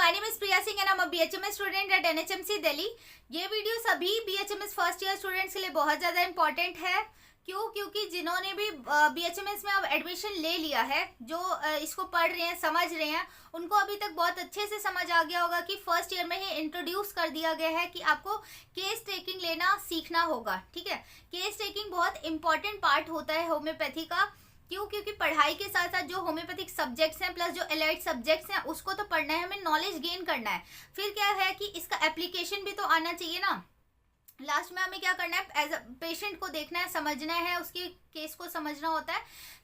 My name is Priya Singh and I am a BHMS student at NHMC Delhi. ये video सभी BHMS first year students के लिए बहुत ज़्यादा इंपॉर्टेंट है। क्यों? क्योंकि जिन्होंने भी बीएचएमएस में अब एडमिशन ले लिया है, जो इसको पढ़ रहे हैं, समझ रहे हैं, उनको अभी तक बहुत अच्छे से समझ आ गया होगा कि फर्स्ट ईयर में ही इंट्रोड्यूस कर दिया गया है कि आपको केस टेकिंग लेना सीखना होगा। ठीक है, केस टेकिंग बहुत इंपॉर्टेंट पार्ट होता है होम्योपैथी का। क्यों? क्योंकि पढ़ाई के साथ साथ जो होम्योपैथिक सब्जेक्ट्स हैं प्लस जो एलाइड सब्जेक्ट्स हैं उसको तो पढ़ना है, हमें नॉलेज गेन करना है। फिर क्या है कि इसका एप्लीकेशन भी तो आना चाहिए ना। लास्ट में हमें क्या करना है, एज अ पेशेंट को देखना है, समझना है, उसके केस को समझना होता है।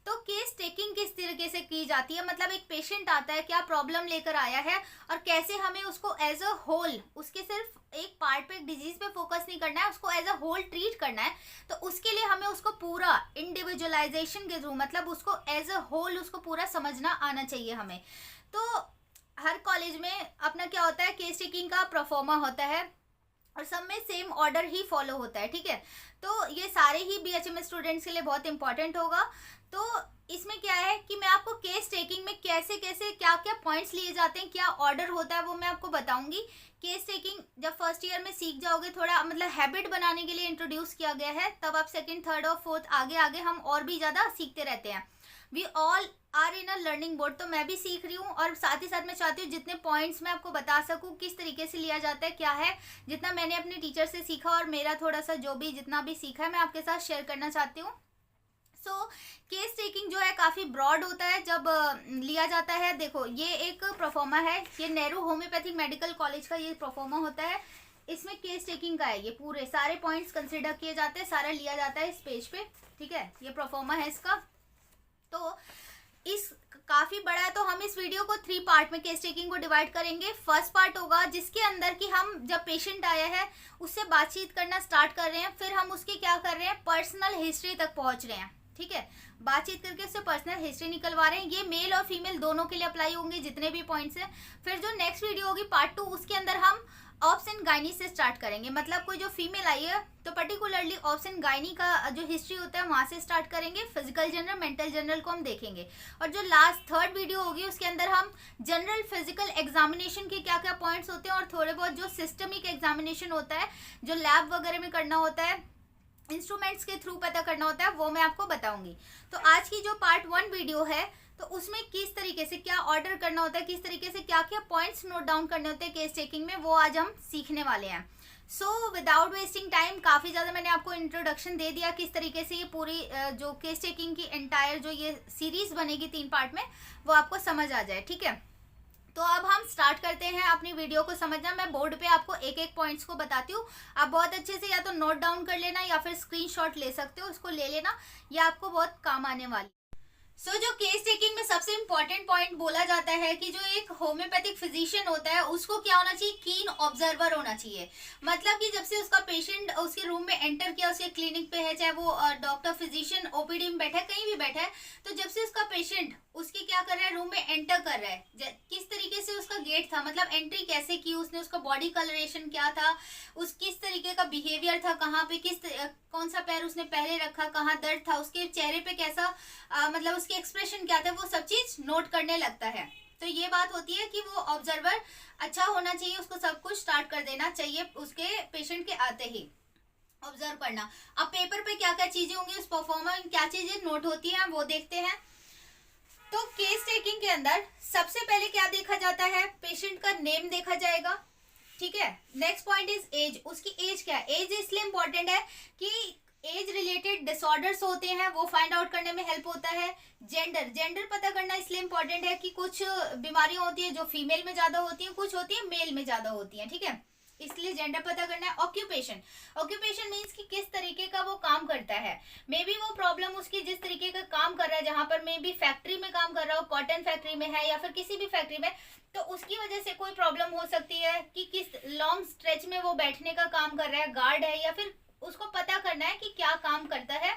तो केस टेकिंग किस तरीके से की जाती है, मतलब एक पेशेंट आता है, क्या प्रॉब्लम लेकर आया है और कैसे हमें उसको एज अ होल, उसके सिर्फ एक पार्ट पे, एक डिजीज पे फोकस नहीं करना है, उसको एज अ होल ट्रीट करना है। तो उसके लिए हमें उसको पूरा इंडिविजुअलाइजेशन के थ्रू, मतलब उसको एज अ होल उसको पूरा समझना आना चाहिए हमें। तो हर कॉलेज में अपना क्या होता है, केस टेकिंग का प्रोफार्मा होता है और सब में सेम ऑर्डर ही फॉलो होता है। ठीक है, तो ये सारे ही बीएचएमएस स्टूडेंट्स के लिए बहुत इंपॉर्टेंट होगा। तो इसमें क्या है कि मैं आपको केस टेकिंग में कैसे कैसे क्या क्या पॉइंट्स लिए जाते हैं, क्या ऑर्डर होता है, वो मैं आपको बताऊंगी। केस टेकिंग जब फर्स्ट ईयर में सीख जाओगे, थोड़ा मतलब हैबिट बनाने के लिए इंट्रोड्यूस किया गया है, तब आप सेकंड, थर्ड और फोर्थ आगे आगे हम और भी ज़्यादा सीखते रहते हैं। We all are in a learning board. तो मैं भी सीख रही हूँ और साथ ही साथ मैं चाहती हूँ जितने पॉइंट्स मैं आपको बता सकूँ, किस तरीके से लिया जाता है, क्या है, जितना मैंने अपने टीचर से सीखा और मेरा थोड़ा सा जो भी जितना भी सीखा है मैं आपके साथ शेयर करना चाहती हूँ। सो केस टेकिंग जो है काफ़ी ब्रॉड होता है जब लिया जाता है। देखो, ये एक प्रोफार्मा है, ये नेहरू होम्योपैथिक मेडिकल कॉलेज का ये प्रोफार्मा होता है। इसमें केस टेकिंग का है, ये पूरे सारे पॉइंट्स कंसिडर किए जाते हैं, सारा लिया जाता है इस पेज पे। ठीक है, ये प्रोफार्मा है इसका। तो इस काफी बड़ा है, तो हम इस वीडियो को 3 पार्ट में केस टेकिंग को डिवाइड करेंगे। फर्स्ट पार्ट होगा जिसके अंदर कि हम जब पेशेंट आया है उससे बातचीत करना स्टार्ट कर रहे हैं, फिर हम उसकी क्या कर रहे हैं, पर्सनल हिस्ट्री तक पहुंच रहे हैं। ठीक है, बातचीत करके उससे पर्सनल हिस्ट्री निकलवा रहे हैं। ये मेल और फीमेल दोनों के लिए अप्लाई होंगे जितने भी पॉइंट्स हैं। फिर जो नेक्स्ट वीडियो होगी पार्ट 2, उसके अंदर हम ऑब्स एंड गायनी से स्टार्ट करेंगे, मतलब कोई जो फीमेल आई है तो पर्टिकुलरली ऑब्स एंड गायनी का जो हिस्ट्री होता है वहां से स्टार्ट करेंगे। फिजिकल जनरल, मेंटल जनरल को हम देखेंगे और जो लास्ट थर्ड वीडियो होगी उसके अंदर हम जनरल फिजिकल एग्जामिनेशन के क्या क्या पॉइंट्स होते हैं और थोड़े बहुत जो सिस्टमिक एग्जामिनेशन होता है, जो लैब वगैरह में करना होता है, इंस्ट्रूमेंट्स के थ्रू पता करना होता है, वो मैं आपको बताऊंगी। तो आज की जो पार्ट 1 वीडियो है, तो उसमें किस तरीके से क्या ऑर्डर करना होता है, किस तरीके से क्या क्या पॉइंट्स नोट डाउन करने होते हैं केस टेकिंग में, वो आज हम सीखने वाले हैं। सो विदाउट वेस्टिंग टाइम, काफ़ी ज़्यादा मैंने आपको इंट्रोडक्शन दे दिया किस तरीके से ये पूरी जो केस टेकिंग की एंटायर जो ये सीरीज बनेगी 3 पार्ट में, वो आपको समझ आ जाए। ठीक है, तो अब हम स्टार्ट करते हैं अपनी वीडियो को समझना। मैं बोर्ड पे आपको एक एक पॉइंट्स को बताती हूँ, आप बहुत अच्छे से या तो नोट डाउन कर लेना या फिर स्क्रीनशॉट ले सकते हो, उसको ले लेना, ये आपको बहुत काम आने वाली। जो केस टेकिंग में सबसे इंपॉर्टेंट पॉइंट बोला जाता है कि जो एक होम्योपैथिक फिजिशियन होता है उसको क्या होना चाहिए, कीन ऑब्जर्वर होना चाहिए। मतलब कि जब से उसका पेशेंट उसके रूम में एंटर किया, उसके क्लिनिक पे है, चाहे वो डॉक्टर फिजिशियन ओपीडी में बैठा है, कहीं भी बैठा है, तो जब से उसका पेशेंट उसकी क्या कर रहा है, रूम में एंटर कर रहा है, किस तरीके से उसका गेट था, मतलब एंट्री कैसे की उसने, उसका बॉडी कलरेशन क्या था, उस किस तरीके का बिहेवियर था, कहाँ पे कौन सा पैर उसने पहले रखा, कहाँ दर्द था, उसके चेहरे पे कैसा मतलब उसके एक्सप्रेशन क्या था, वो सब चीज नोट करने लगता है। तो ये बात होती है कि वो ऑब्जर्वर अच्छा होना चाहिए, उसको सब कुछ स्टार्ट कर देना चाहिए उसके पेशेंट के आते ही ऑब्जर्व करना। अब पेपर पे क्या क्या चीजें होंगी, उस परफॉर्मर क्या चीजें नोट होती हैं वो देखते हैं। तो केस टेकिंग के अंदर सबसे पहले क्या देखा जाता है, पेशेंट का नेम देखा जाएगा। ठीक है, नेक्स्ट पॉइंट इज एज, उसकी एज क्या है। एज इसलिए इंपॉर्टेंट है कि एज रिलेटेड डिसऑर्डर्स होते हैं वो फाइंड आउट करने में हेल्प होता है। जेंडर, जेंडर पता करना इसलिए इंपॉर्टेंट है कि कुछ बीमारियां होती है जो फीमेल में ज्यादा होती हैं, कुछ होती है मेल में ज्यादा होती हैं। ठीक है, इसलिए जेंडर पता करना है। ऑक्यूपेशन, ऑक्यूपेशन मीन्स कि किस तरीके का वो काम करता है, मे बी वो प्रॉब्लम उसकी जिस तरीके का काम कर रहा है, जहां पर मे बी फैक्ट्री में काम कर रहा हो, कॉटन फैक्ट्री में है या फिर किसी भी फैक्ट्री में, तो उसकी वजह से कोई प्रॉब्लम हो सकती है कि किस लॉन्ग स्ट्रेच में वो बैठने का काम कर रहा है, गार्ड है, या फिर उसको पता करना है कि क्या काम करता है,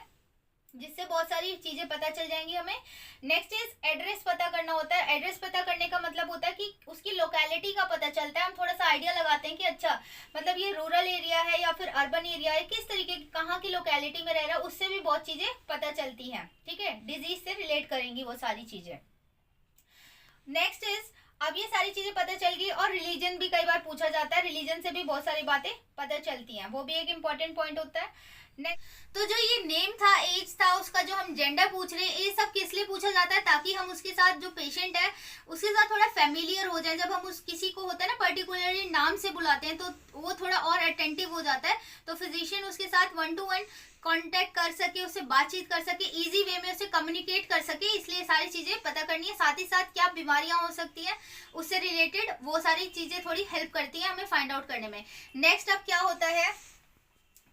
जिससे बहुत सारी चीजें पता चल जाएंगी हमें। नेक्स्ट इज एड्रेस पता करना होता है। एड्रेस पता करने का मतलब होता है कि उसकी लोकेलिटी का पता चलता है, हम थोड़ा सा आइडिया लगाते हैं कि अच्छा मतलब ये रूरल एरिया है या फिर अर्बन एरिया है, किस तरीके की कहाँ की लोकेलिटी में रह रहा है, उससे भी बहुत चीजें पता चलती हैं। ठीक है, डिजीज से रिलेट करेंगी वो सारी चीजें। नेक्स्ट इज अब ये सारी चीजें पता चल गई, और रिलीजन भी कई बार पूछा जाता है, रिलीजन से भी बहुत सारी बातें पता चलती हैं, वो भी एक इम्पोर्टेंट पॉइंट होता है। तो जो ये नेम था, एज था, उसका जो हम जेंडर पूछ रहे हैं, ये सब किस लिए पूछा जाता है, ताकि हम उसके साथ, जो पेशेंट है उसके साथ थोड़ा फेमिलियर हो जाए। जब हम उस किसी को होता है ना पर्टिकुलरली नाम से बुलाते हैं, तो वो थोड़ा और अटेंटिव हो जाता है, तो फिजिशियन उसके साथ 1 to 1 कांटेक्ट कर सके, उससे बातचीत कर सके, इजी वे में उससे कम्युनिकेट कर सके, इसलिए सारी चीजें पता करनी है। साथ ही साथ क्या बीमारियां हो सकती हैं उससे रिलेटेड, वो सारी चीजें थोड़ी हेल्प करती हैं हमें फाइंड आउट करने में। नेक्स्ट अब क्या होता है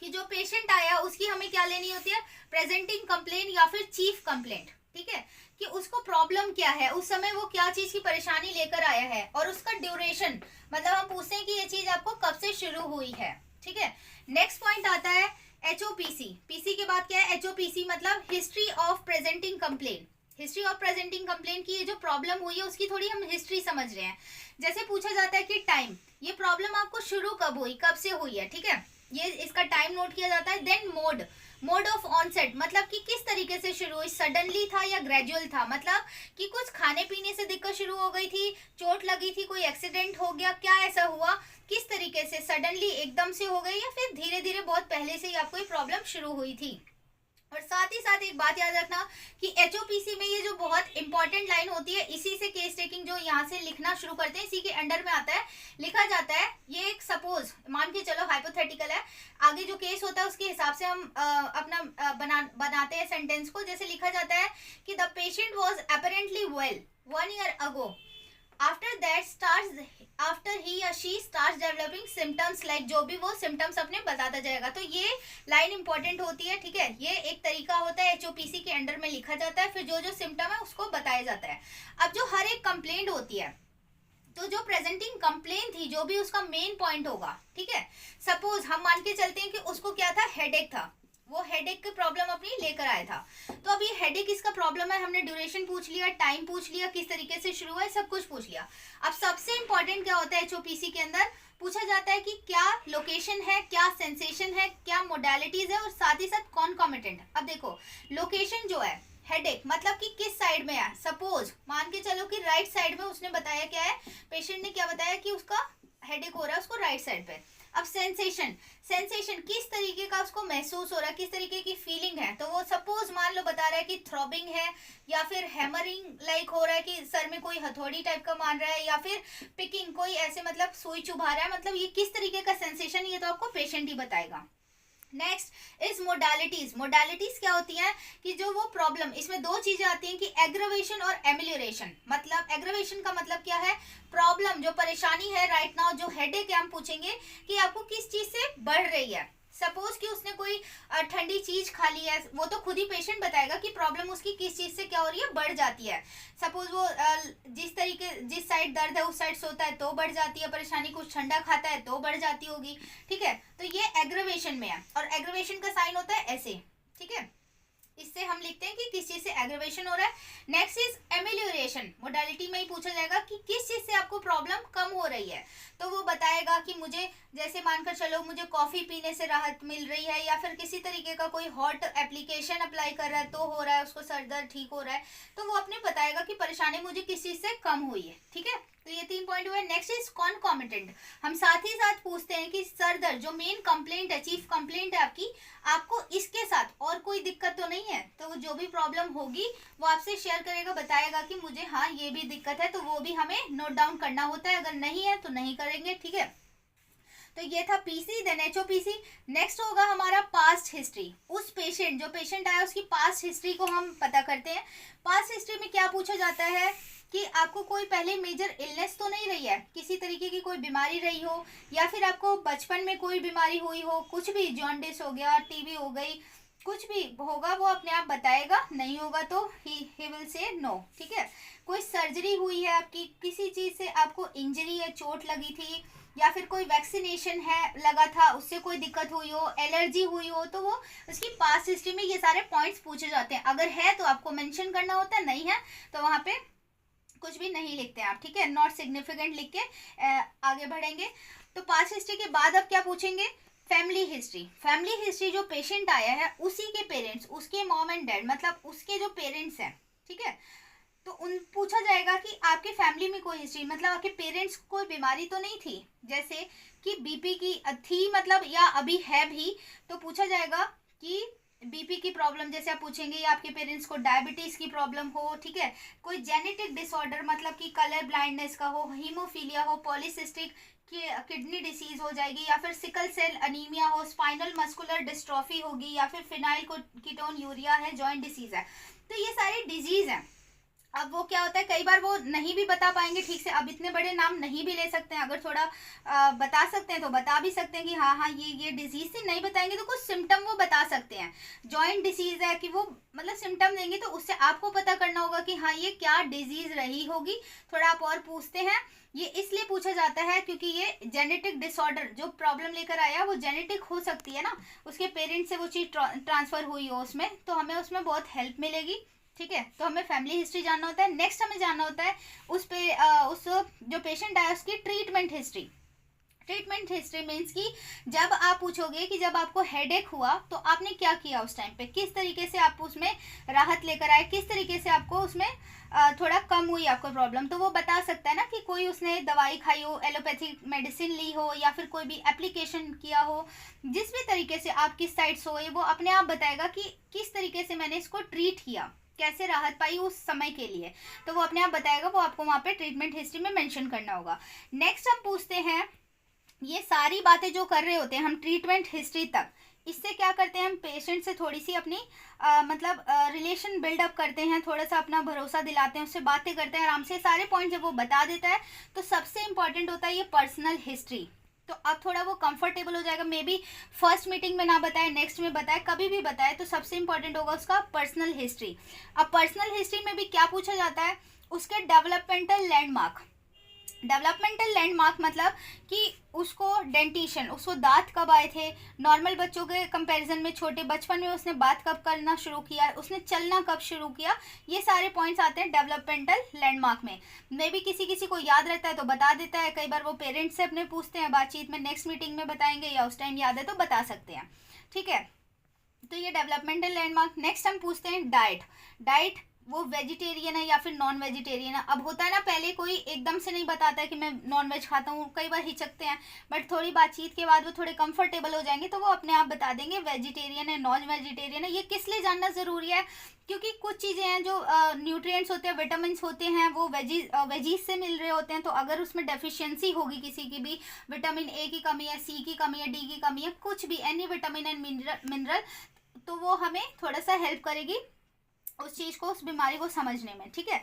कि जो पेशेंट आया उसकी हमें क्या लेनी होती है, प्रेजेंटिंग कंप्लेंट या फिर चीफ कंप्लेंट, ठीक है, कि उसको प्रॉब्लम क्या है, उस समय वो क्या चीज की परेशानी लेकर आया है, और उसका ड्यूरेशन, मतलब हम पूछते हैं कि ये चीज आपको कब से शुरू हुई है, ठीक है। नेक्स्ट पॉइंट आता है एचओपीसी। पीसी के बाद क्या है, एचओपीसी मतलब history of presenting complaint. History of presenting complaint की ये जो प्रॉब्लम हुई है उसकी थोड़ी हम हिस्ट्री समझ रहे हैं। जैसे पूछा जाता है कि टाइम, ये प्रॉब्लम आपको शुरू कब हुई, कब से हुई है, ठीक है, ये इसका टाइम नोट किया जाता है। Then mode, mode of onset, मतलब कि किस तरीके से शुरू हुई, सडनली था या ग्रेजुअल था, मतलब कि कुछ खाने पीने से दिक्कत शुरू हो गई थी, चोट लगी थी, कोई एक्सीडेंट हो गया, क्या ऐसा हुआ, किस तरीके से सडनली एकदम से हो गई, या फिर धीरे धीरे बहुत पहले से ही आपको ये प्रॉब्लम शुरू हुई थी। और साथ ही साथ एक बात याद रखना कि एचओपीसी में ये जो बहुत इंपॉर्टेंट लाइन होती है, इसी से केस टेकिंग जो यहाँ से लिखना शुरू करते हैं, इसी के अंडर में आता है, लिखा जाता है। ये एक सपोज मान के चलो हाइपोथेटिकल है, आगे जो केस होता है उसके हिसाब से हम अपना बनाते हैं सेंटेंस को। जैसे लिखा जाता है कि the patient was apparently well 1 year ago, after he या she start developing symptoms, like जो भी वो सिम्टम्स अपने बताता जाएगा। तो ये लाइन इंपॉर्टेंट होती है, ठीक है, ये एक तरीका होता है, एचओपीसी के अंडर में लिखा जाता है, फिर जो जो सिम्टम है उसको बताया जाता है। अब जो हर एक कंप्लेंट होती है, तो जो प्रेजेंटिंग कंप्लेंट थी, जो भी उसका मेन पॉइंट होगा, ठीक है, सपोज हम मान के चलते हैं कि उसको क्या था, हेडेक था, वो हेडेक की प्रॉब्लम अपनी लेकर आया था। तो अब ये हेडेक इसका प्रॉब्लम है, हमने ड्यूरेशन पूछ लिया, टाइम पूछ लिया, किस तरीके से शुरू हुआ है, सब कुछ पूछ लिया। अब सबसे इंपॉर्टेंट क्या होता है एचओपीसी के अंदर, पूछा जाता है कि क्या लोकेशन है, क्या सेंसेशन है, क्या मोडालिटीज है, और साथ ही साथ कॉन्कॉमिटेंट। अब देखो लोकेशन जो है, हेडेक मतलब कि किस साइड में है, सपोज मान के चलो कि राइट साइड में, उसने बताया क्या है, पेशेंट ने क्या बताया कि उसका हेडेक हो रहा है उसको राइट साइड पे। अब सेंसेशन, सेंसेशन किस तरीके का उसको महसूस हो रहा है, किस तरीके की फीलिंग है, तो वो सपोज मान लो बता रहा है कि थ्रॉबिंग है, या फिर हैमरिंग लाइक हो रहा है कि सर में कोई हथौड़ी टाइप का मान रहा है, या फिर पिकिंग कोई ऐसे मतलब सुई चुभा रहा है, मतलब ये किस तरीके का सेंसेशन, ये तो आपको पेशेंट ही बताएगा। Next is modalities. मोडालिटीज क्या होती हैं कि जो वो प्रॉब्लम, इसमें दो चीजें आती हैं कि एग्रवेशन और एमिलियोरेशन। मतलब एग्रवेशन का मतलब क्या है, प्रॉब्लम जो परेशानी है राइट नाउ, जो हेडेक है, हम पूछेंगे कि आपको किस चीज से बढ़ रही है। सपोज कि उसने कोई ठंडी चीज खा ली है, वो तो खुद ही पेशेंट बताएगा कि प्रॉब्लम उसकी किस चीज से क्या हो रही है, बढ़ जाती है। सपोज वो जिस साइड दर्द है उस साइड सोता है तो बढ़ जाती है परेशानी, कुछ ठंडा खाता है तो बढ़ जाती होगी, ठीक है। तो ये एग्रवेशन में है, और एग्रवेशन का साइन होता है ऐसे, ठीक है, इससे हम लिखते हैं कि किस चीज से एग्रवेशन हो रहा है। नेक्स्ट इज एमिलियोरेशन, मोडालिटी में ही पूछा जाएगा कि किस चीज से आपको प्रॉब्लम कम हो रही है, तो वो बताएगा कि मुझे, जैसे मानकर चलो मुझे कॉफी पीने से राहत मिल रही है, या फिर किसी तरीके का कोई हॉट एप्लीकेशन अप्लाई कर रहा है तो हो रहा है, उसको सर दर्द ठीक हो रहा है, तो वो अपने बताएगा कि परेशानी मुझे किस चीज से कम हुई है, ठीक है। तो ये 3 पॉइंट हुए। नेक्स्ट इज कॉन्कॉमिटेंट, हम साथ ही साथ पूछते हैं कि सर दर्द जो मेन कंप्लेंट है, चीफ कंप्लेंट है आपकी, आपको इसके साथ और कोई दिक्कत तो नहीं है, तो जो भी प्रॉब्लम होगी वो आपसे शेयर करेगा, बताएगा कि मुझे हाँ ये भी दिक्कत है, तो वो भी हमें नोट डाउन करना होता है, अगर नहीं है तो नहीं करेंगे, ठीक है। तो ये था पीसी, देन एचओपीसी। नेक्स्ट होगा हमारा पास्ट हिस्ट्री। उस पेशेंट, जो पेशेंट आया उसकी पास्ट हिस्ट्री को हम पता करते हैं। पास्ट हिस्ट्री में क्या पूछा जाता है कि आपको कोई पहले मेजर इलनेस तो नहीं रही है, किसी तरीके की कोई बीमारी रही हो, या फिर आपको बचपन में कोई बीमारी हुई हो, कुछ भी जॉन्डिस हो गया, टीबी हो गई, कुछ भी होगा वो अपने आप बताएगा, नहीं होगा तो ही विल से नो, ठीक है। कोई सर्जरी हुई है आपकी, किसी चीज से आपको इंजरी है, चोट लगी थी, या फिर कोई वैक्सीनेशन है लगा था उससे कोई दिक्कत हुई हो, एलर्जी हुई हो, तो वो उसकी पास्ट हिस्ट्री में ये सारे पॉइंट्स पूछे जाते हैं। अगर है तो आपको मेंशन करना होता है, नहीं है तो वहां पे कुछ भी नहीं लिखते आप, ठीक है, नॉट सिग्निफिकेंट लिख के आगे बढ़ेंगे। तो पास्ट हिस्ट्री के बाद अब क्या पूछेंगे, फैमिली हिस्ट्री। फैमिली हिस्ट्री, जो पेशेंट आया है उसी के पेरेंट्स, उसके मॉम एंड डैड, मतलब उसके जो पेरेंट्स हैं, ठीक है, तो उन पूछा जाएगा कि आपके फैमिली में कोई हिस्ट्री, मतलब आपके पेरेंट्स को कोई बीमारी तो नहीं थी, जैसे कि बीपी की थी मतलब, या अभी है भी, तो पूछा जाएगा कि बीपी की प्रॉब्लम, जैसे आप पूछेंगे या आपके पेरेंट्स को डायबिटीज की प्रॉब्लम हो, ठीक है, कोई जेनेटिक डिसऑर्डर मतलब कि कलर ब्लाइंडनेस का हो, हीमोफीलिया हो, पॉलीसिस्टिक किडनी डिसीज हो जाएगी, या फिर सिकल सेल अनीमिया हो, स्पाइनल मस्कुलर डिस्ट्रॉफी होगी, या फिर फिनाइल कीटोन यूरिया है, जॉइंट डिसीज है। तो ये सारे डिजीज हैं। अब वो क्या होता है, कई बार वो नहीं भी बता पाएंगे ठीक से, अब इतने बड़े नाम नहीं भी ले सकते हैं, अगर थोड़ा बता सकते हैं तो बता भी सकते हैं कि हाँ हाँ ये डिजीज थी, नहीं बताएंगे तो कुछ सिम्टम वो बता सकते हैं। जॉइंट डिसीज है कि वो मतलब सिम्टम देंगे, तो उससे आपको पता करना होगा कि हाँ ये क्या डिजीज रही होगी। थोड़ा आप और पूछते हैं, ये इसलिए पूछा जाता है क्योंकि ये जेनेटिक डिसऑर्डर जो प्रॉब्लम लेकर आया वो जेनेटिक हो सकती है ना, उसके पेरेंट्स से वो चीज़ ट्रांसफर हुई हो उसमें, तो हमें उसमें बहुत हेल्प मिलेगी। ठीक है, तो हमें फैमिली हिस्ट्री जानना होता है। नेक्स्ट हमें जानना होता है उस जो पेशेंट है उसकी treatment history. Treatment history means कि जब आप पूछोगे कि जब आपको हेडेक हुआ तो आपने क्या किया उस टाइम पे, किस तरीके से आप उसमें राहत लेकर आए, किस तरीके से आपको उसमें थोड़ा कम हुई आपको प्रॉब्लम, तो वो बता सकता है ना कि कोई उसने दवाई खाई हो, एलोपैथिक मेडिसिन ली हो, या फिर कोई भी एप्लीकेशन किया हो, जिस भी तरीके से आप किस साइड से हो, वो अपने आप बताएगा कि किस तरीके से मैंने इसको ट्रीट किया, कैसे राहत पाई उस समय के लिए, तो वो अपने आप बताएगा, वो आपको वहाँ पे ट्रीटमेंट हिस्ट्री में मेंशन करना होगा। नेक्स्ट हम पूछते हैं, ये सारी बातें जो कर रहे होते हैं हम ट्रीटमेंट हिस्ट्री तक, इससे क्या करते हैं हम पेशेंट से थोड़ी सी अपनी मतलब रिलेशन बिल्डअप करते हैं, थोड़ा सा अपना भरोसा दिलाते हैं, उससे बातें करते हैं आराम से, सारे पॉइंट जब वो बता देता है तो सबसे इंपॉर्टेंट होता है ये पर्सनल हिस्ट्री। तो अब थोड़ा वो कंफर्टेबल हो जाएगा, मे बी फर्स्ट मीटिंग में ना बताए, नेक्स्ट में बताए, कभी भी बताए, तो सबसे इंपॉर्टेंट होगा उसका पर्सनल हिस्ट्री। अब पर्सनल हिस्ट्री में भी क्या पूछा जाता है, उसके डेवलपमेंटल लैंडमार्क। डेवलपमेंटल लैंडमार्क मतलब कि उसको डेंटिशन, उसको दांत कब आए थे, नॉर्मल बच्चों के कंपैरिजन में छोटे बचपन में उसने बात कब करना शुरू किया, उसने चलना कब शुरू किया, ये सारे पॉइंट्स आते हैं डेवलपमेंटल लैंडमार्क में। मे भी किसी किसी को याद रहता है तो बता देता है, कई बार वो पेरेंट्स से अपने पूछते हैं बातचीत में, नेक्स्ट मीटिंग में बताएंगे या उस टाइम याद है तो बता सकते हैं। ठीक है, तो ये डेवलपमेंटल लैंडमार्क। नेक्स्ट हम पूछते हैं डाइट। डाइट वो वेजिटेरियन है या फिर नॉन वेजिटेरियन है। अब होता है ना, पहले कोई एकदम से नहीं बताता है कि मैं नॉन वेज खाता हूँ, कई बार हिचकते हैं, बट थोड़ी बातचीत के बाद वो थोड़े कंफर्टेबल हो जाएंगे तो वो अपने आप बता देंगे वेजिटेरियन है, नॉन वेजिटेरियन है। ये किस लिए जानना ज़रूरी है, क्योंकि कुछ चीज़ें हैं जो न्यूट्रिएंट्स होते हैं, विटामिन होते हैं, वो वेजीज से मिल रहे होते हैं, तो अगर उसमें डेफिशिएंसी होगी किसी की भी, विटामिन ए की कमी है, सी की कमी है, डी की कमी है, कुछ भी एनी विटामिन एंड मिनरल, तो वो हमें थोड़ा सा हेल्प करेगी उस चीज़ को, उस बीमारी को समझने में। ठीक है,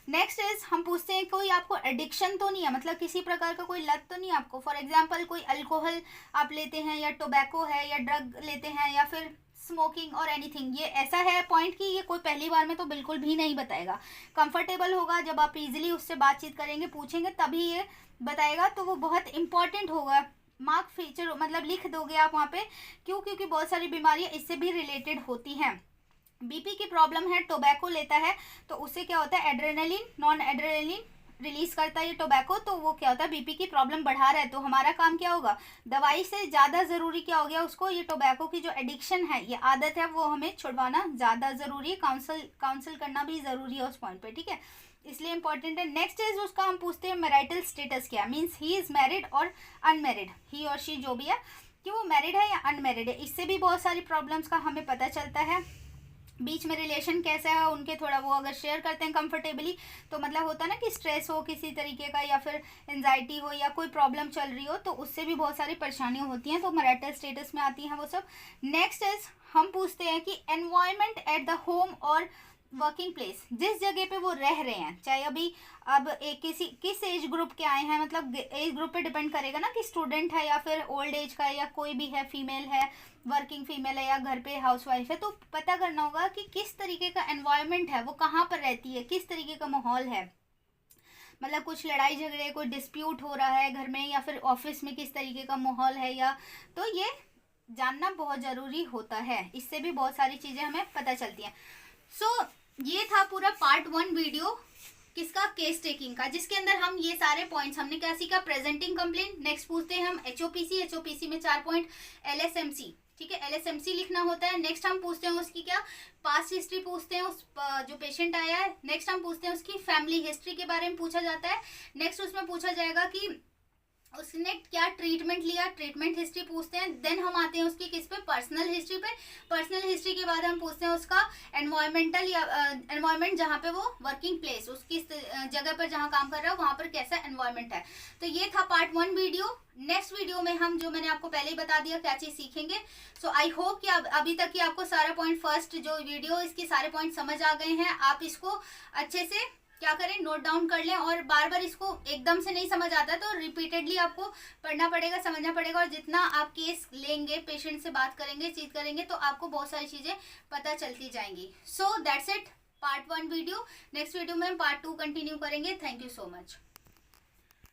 नेक्स्ट इज हम पूछते हैं कोई आपको एडिक्शन तो नहीं है, मतलब किसी प्रकार का कोई लत तो नहीं है आपको, फॉर एग्जांपल कोई अल्कोहल आप लेते हैं, या टोबैको है, या ड्रग लेते हैं, या फिर स्मोकिंग और एनीथिंग। ये ऐसा है पॉइंट कि ये कोई पहली बार में तो बिल्कुल भी नहीं बताएगा, कंफर्टेबल होगा जब आप इजीली उससे बातचीत करेंगे, पूछेंगे, तभी ये बताएगा, तो वो बहुत इंपॉर्टेंट होगा। मार्क फीचर मतलब लिख दोगे आप वहाँ पे, क्यों, क्योंकि बहुत सारी बीमारियाँ इससे भी रिलेटेड होती हैं। बीपी की प्रॉब्लम है, टोबैको लेता है, तो उससे क्या होता है, एड्रेनलिन नॉन एड्रेनलिन रिलीज करता है ये टोबैको, तो वो क्या होता है, बीपी की प्रॉब्लम बढ़ा रहा है, तो हमारा काम क्या होगा, दवाई से ज़्यादा ज़रूरी क्या हो गया उसको, ये टोबैको की जो एडिक्शन है, ये आदत है, वो हमें छुड़वाना ज़्यादा ज़रूरी है, काउंसिल करना भी ज़रूरी है उस पॉइंट पे। ठीक है, इसलिए इंपॉर्टेंट है। नेक्स्ट इज उसका हम पूछते हैं मैरिटल स्टेटस क्या, मीन्स ही इज़ मैरिड और अनमैरिड, ही और शी जो भी है, कि वो मैरिड है या अनमैरिड है, इससे भी बहुत सारी प्रॉब्लम्स का हमें पता चलता है। बीच में रिलेशन कैसा है उनके, थोड़ा वो अगर शेयर करते हैं कंफर्टेबली, तो मतलब होता है ना कि स्ट्रेस हो किसी तरीके का, या फिर एंजाइटी हो, या कोई प्रॉब्लम चल रही हो, तो उससे भी बहुत सारी परेशानियां होती हैं, तो मैरिटल स्टेटस में आती हैं वो सब। नेक्स्ट इज हम पूछते हैं कि एनवायरनमेंट एट द होम और वर्किंग प्लेस, जिस जगह पे वो रह रहे हैं, चाहे अभी अब एक किस एज ग्रुप के आए हैं, मतलब एज ग्रुप पे डिपेंड करेगा ना कि स्टूडेंट है या फिर ओल्ड एज का है, या कोई भी है, फीमेल है, वर्किंग फीमेल है, या घर पे हाउसवाइफ है, तो पता करना होगा कि किस तरीके का एनवायरनमेंट है, वो कहाँ पर रहती है, किस तरीके का माहौल है, मतलब कुछ लड़ाई झगड़े, कोई डिस्प्यूट हो रहा है घर में, या फिर ऑफिस में किस तरीके का माहौल है, या तो ये जानना बहुत ज़रूरी होता है, इससे भी बहुत सारी चीज़ें हमें पता चलती हैं। सो ये था पूरा पार्ट 1 वीडियो किसका, केस टेकिंग का, जिसके अंदर हम ये सारे पॉइंट्स हमने क्या सीखा, प्रेजेंटिंग कंप्लेंट, नेक्स्ट पूछते हैं हम एचओपीसी में 4 पॉइंट, एलएसएमसी ठीक है, LSMC लिखना होता है। नेक्स्ट हम पूछते हैं उसकी क्या पास्ट हिस्ट्री पूछते हैं उस जो पेशेंट आया है। नेक्स्ट हम पूछते हैं उसकी फैमिली हिस्ट्री के बारे में पूछा जाता है। नेक्स्ट उसमें पूछा जाएगा कि उसने क्या ट्रीटमेंट लिया, ट्रीटमेंट हिस्ट्री पूछते हैं। देन हम आते हैं उसकी किस पे, पर्सनल हिस्ट्री पे। पर्सनल हिस्ट्री के बाद हम पूछते हैं उसका एनवायरमेंटल या एनवायरमेंट जहाँ पे वो वर्किंग प्लेस, उसकी जगह पर जहाँ काम कर रहा है वहाँ पर कैसा एनवायरमेंट है। तो ये था पार्ट 1 वीडियो। नेक्स्ट वीडियो में हम जो मैंने आपको पहले ही बता दिया क्या चीज़ सीखेंगे। सो आई होप कि अभी तक कि आपको सारा पॉइंट, फर्स्ट जो वीडियो इसके सारे पॉइंट समझ आ गए हैं। आप इसको अच्छे से क्या करें, नोट डाउन कर लें, और बार बार इसको एकदम से नहीं समझ आता तो रिपीटेडली आपको पढ़ना पड़ेगा, समझना पड़ेगा। और जितना आप केस लेंगे, पेशेंट से बात करेंगे, चीज करेंगे, तो आपको बहुत सारी चीजें पता चलती जाएंगी। So that's it, part 1 video. Next video में पार्ट 2 कंटिन्यू करेंगे। Thank you so much.